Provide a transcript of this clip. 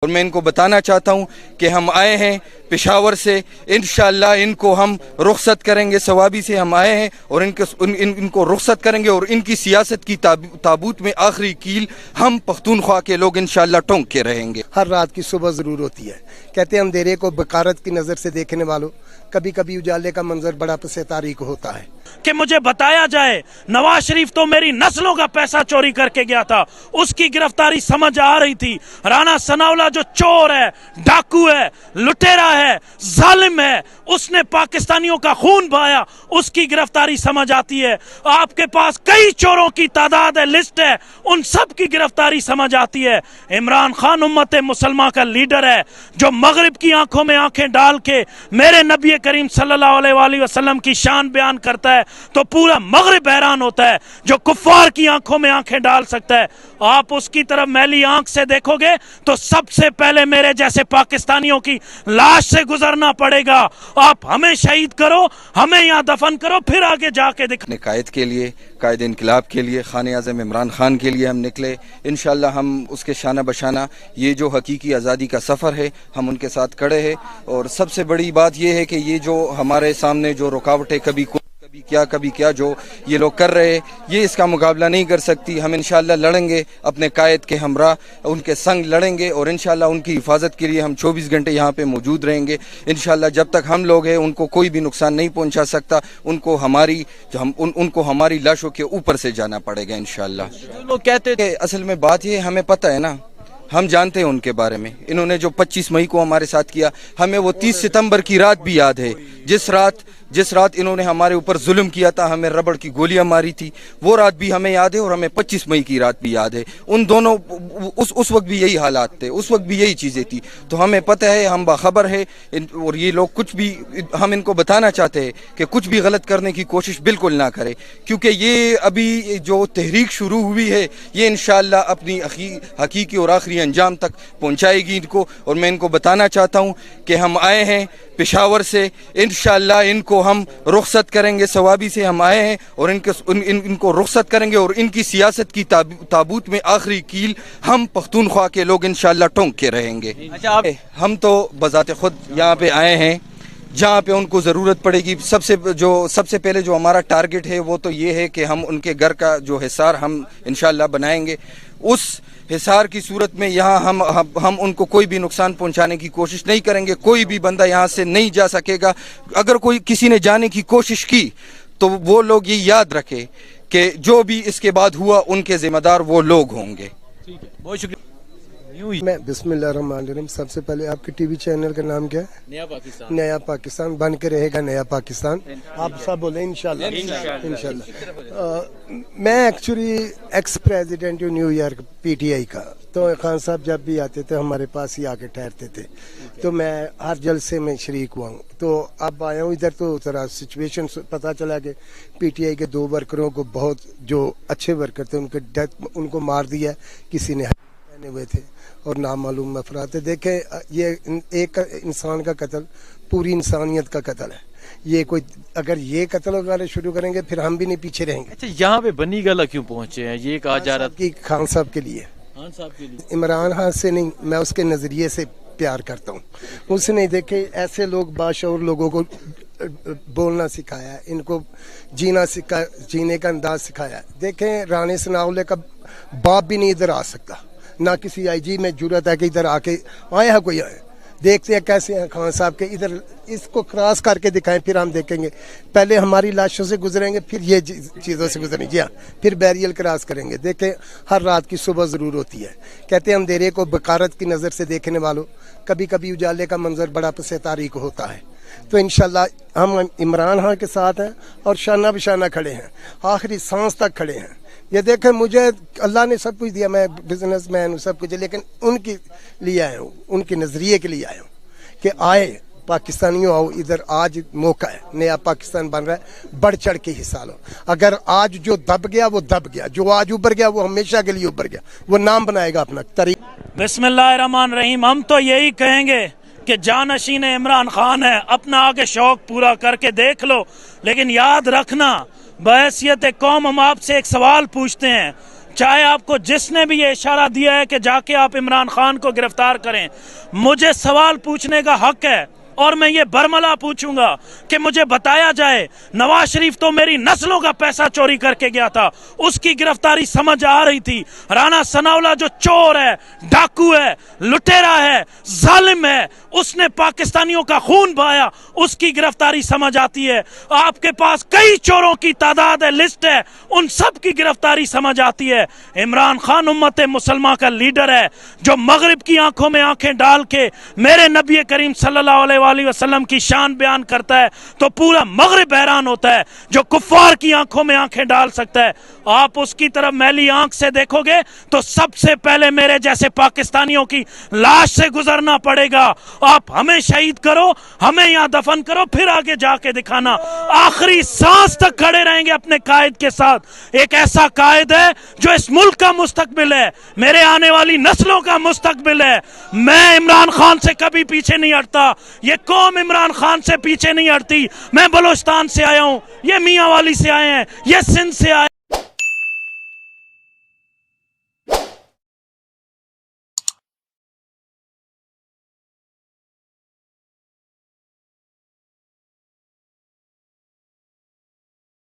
और मैं इनको बताना चाहता हूँ कि हम आए हैं पेशावर से, इंशाअल्लाह इनको हम रुखसत करेंगे, सवाबी से हम आए हैं और इनको रुखसत करेंगे और इनकी सियासत की ताबूत में आखिरी कील हम पख्तूनख्वा के लोग इंशाअल्लाह टोंक के रहेंगे। हर रात की सुबह ज़रूर होती है। कहते हैं अंधेरे को बकारत की नज़र से देखने वालों, कभी कभी उजाले का मंजर बड़ा पसे तारीख होता है। कि मुझे बताया जाए नवाज शरीफ तो मेरी नस्लों का पैसा चोरी करके गया था, उसकी गिरफ्तारी समझ आ रही थी। राना सनाउल्लाह जो चोर है, डाकू है, लुटेरा है, जालिम है, उसने पाकिस्तानियों का खून बहाया, उसकी गिरफ्तारी समझ आती है। आपके पास कई चोरों की तादाद है, लिस्ट है, उन सब की गिरफ्तारी समझ आती है। इमरान खान उम्मत मुसलमान का लीडर है जो मगरिब की आंखों में आंखें डाल के मेरे नबी करीम सल्लल्लाहु अलैहि वसल्लम की शान बयान करता है तो पूरा मगरिब हैरान होता है। जो कुफ्फार की आंखों में आंखें डाल सकता है, आप उसकी तरफ मैली आंख से देखोगे तो सबसे पहले मेरे जैसे पाकिस्तानियों की लाश से गुजरना पड़ेगा। आप हमें शहीद करो, हमें यहाँ दफन करो, फिर आगे जाके दिखा। कायद के लिए, कायद इनकलाब के लिए, खाने आज़म इमरान खान के लिए हम निकले। इंशाअल्लाह हम उसके शाना बशाना ये जो हकीकी आज़ादी का सफ़र है हम उनके साथ खड़े हैं। और सबसे बड़ी बात ये है कि ये जो हमारे सामने जो रुकावटें कभी क्या जो ये लोग कर रहे हैं, ये इसका मुकाबला नहीं कर सकती। हम इंशाअल्लाह लड़ेंगे, अपने कायद के हमरा उनके संग लड़ेंगे और इंशाअल्लाह उनकी हिफाजत के लिए हम 24 घंटे यहाँ पे मौजूद रहेंगे। इंशाअल्लाह जब तक हम लोग हैं उनको कोई भी नुकसान नहीं पहुँचा सकता। उनको हमारी लाशों के ऊपर से जाना पड़ेगा इंशाअल्लाह। जो लोग कहते थे, असल में बात ये हमें पता है ना, हम जानते हैं उनके बारे में। इन्होंने जो 25 मई को हमारे साथ किया, हमें वो 30 सितंबर की रात भी याद है, जिस रात इन्होंने हमारे ऊपर जुल्म किया था, हमें रबड़ की गोलियां मारी थी, वो रात भी हमें याद है और हमें 25 मई की रात भी याद है। उन दोनों उस वक्त भी यही हालात थे, उस वक्त भी यही चीज़ें थी। तो हमें पता है, हम बाखबर है। और ये लोग कुछ भी, हम इनको बताना चाहते हैं कि कुछ भी गलत करने की कोशिश बिल्कुल ना करें, क्योंकि ये अभी जो तहरीक शुरू हुई है ये इंशाअल्लाह अपनी हकीकी और आखिरी अंजाम तक पहुँचाएगी इनको। और मैं इनको बताना चाहता हूँ कि हम आए हैं पेशावर से, इंशाअल्लाह इनको हम रुखसत करेंगे, सवाबी से हम आए हैं और इनको रुखसत करेंगे और इनकी सियासत की ताबूत में आखिरी कील हम पख्तूनख्वा के लोग इंशाअल्लाह टोंक के रहेंगे। अच्छा, हम तो बजाते खुद यहाँ पे आए हैं जहाँ पे उनको ज़रूरत पड़ेगी। सबसे पहले जो हमारा टारगेट है वो तो ये है कि हम उनके घर का जो हिसार हम इंशाअल्लाह बनाएंगे। उस हिसार की सूरत में यहाँ हम उनको कोई भी नुकसान पहुँचाने की कोशिश नहीं करेंगे। कोई भी बंदा यहाँ से नहीं जा सकेगा। अगर किसी ने जाने की कोशिश की तो वो लोग ये याद रखे कि जो भी इसके बाद हुआ उनके जिम्मेदार वो लोग होंगे। ठीक है, बहुत शुक्रिया। मैं बिस्मिल्लाहिर्रहमानिर्रहीम। सबसे पहले आपके टीवी चैनल का नाम क्या है? नया पाकिस्तान। नया पाकिस्तान बन के रहेगा नया पाकिस्तान। आप सब बोले इंशाल्लाह। मैं एक्चुअली एक्स प्रेसिडेंट हूँ न्यूयॉर्क PTI का। तो खान साहब जब भी आते थे हमारे पास ही आके ठहरते थे, तो मैं हर जलसे में शरीक हुआ हूँ। तो अब आया हूँ इधर, तो जरा सिचुएशन पता चला कि PTI के 2 वर्करों को, बहुत जो अच्छे वर्कर थे, उनको मार दिया किसी ने हुए थे और नामालूम अफराद थे। देखें, ये एक इंसान का कत्ल पूरी इंसानियत का कत्ल है। ये कोई अगर ये कत्ल वगैरह शुरू करेंगे फिर हम भी नहीं पीछे रहेंगे। अच्छा, यहाँ पे बनी गला क्यों पहुंचे हैं? ये कहा जा रहा था कि खान साहब के लिए, इमरान खान से नहीं, मैं उसके नजरिए से प्यार करता हूँ। उसने देखे ऐसे लोग, बाशऊर लोगों को बोलना सिखाया, इनको जीने का अंदाज सिखाया। देखें, राना सनाउल्लाह का बाप भी नहीं इधर आ सकता, ना किसी IG में जरूरत है कि इधर आके आया है कोई। देखते हैं कैसे हैं खान साहब के, इधर इसको क्रॉस करके दिखाएं, फिर हम देखेंगे। पहले हमारी लाशों से गुजरेंगे, फिर ये चीज़ों से गुजरेंगे। जी हाँ, फिर बैरियल क्रॉस करेंगे। देखें, हर रात की सुबह ज़रूर होती है। कहते हैं अंधेरे को बकारत की नज़र से देखने वालों, कभी कभी उजाले का मंजर बड़ा पसे तारीख होता है। तो इंशाल्लाह हम इमरान खान के साथ हैं और शाना बशाना खड़े हैं, आखिरी सांस तक खड़े हैं। ये देखें, मुझे अल्लाह ने सब कुछ दिया, मैं बिजनेसमैन हूँ, सब कुछ, लेकिन उनके लिए आया हूँ, उनके नज़रिए के लिए आया हूँ कि आए पाकिस्तानियों, आओ इधर। आज मौका है, नया पाकिस्तान बन रहा है, बढ़ चढ़ के हिस्सा लो। अगर आज जो दब गया वो दब गया, जो आज उभर गया वो हमेशा के लिए उभर गया, वो नाम बनाएगा अपना तरीका। बिस्मिल्लाहिर्रहमानिर्रहीम। हम तो यही कहेंगे कि जानशीन इमरान खान है, अपना आगे शौक पूरा करके देख लो, लेकिन याद रखना, बहैसियत कौम हम आपसे एक सवाल पूछते हैं। चाहे आपको जिसने भी ये इशारा दिया है कि जाके आप इमरान खान को गिरफ्तार करें, मुझे सवाल पूछने का हक है और मैं ये बरमला पूछूंगा कि मुझे बताया जाए नवाज शरीफ तो मेरी नस्लों का पैसा चोरी करके गया था, उसकी गिरफ्तारी समझ आ रही थी। राणा सनाउल्लाह जो चोर है, डाकू है, लुटेरा है, जालिम है, उसने पाकिस्तानियों का खून बहाया, उसकी गिरफ्तारी समझ आती है। आपके पास कई चोरों की तादाद है, लिस्ट है, उन सब की गिरफ्तारी समझ आती है। इमरान खान उम्मत मुसलमान का लीडर है जो मगरिब की आंखों में आंखें डाल के मेरे नबी करीम सल्लल्लाहु अलैहि वसल्लम की शान बयान करता है तो पूरा मगरिब हैरान होता है। जो कुफ्फार की आंखों में आंखें डाल सकता है, आप उसकी तरफ मैली आंख से देखोगे तो सबसे पहले मेरे जैसे पाकिस्तानियों की लाश से गुजरना पड़ेगा। आप हमें शहीद करो, हमें यहां दफन करो, फिर आगे जाके दिखाना। आखिरी सांस तक खड़े रहेंगे अपने कायद के साथ। एक ऐसा कायद है जो इस मुल्क का मुस्तकबिल है, मेरे आने वाली नस्लों का मुस्तकबिल है। मैं इमरान खान से कभी पीछे नहीं हटता, ये कौम इमरान खान से पीछे नहीं हटती। मैं बलोचिस्तान से आया हूं, ये मियां वाली से आए हैं, ये सिंध से आए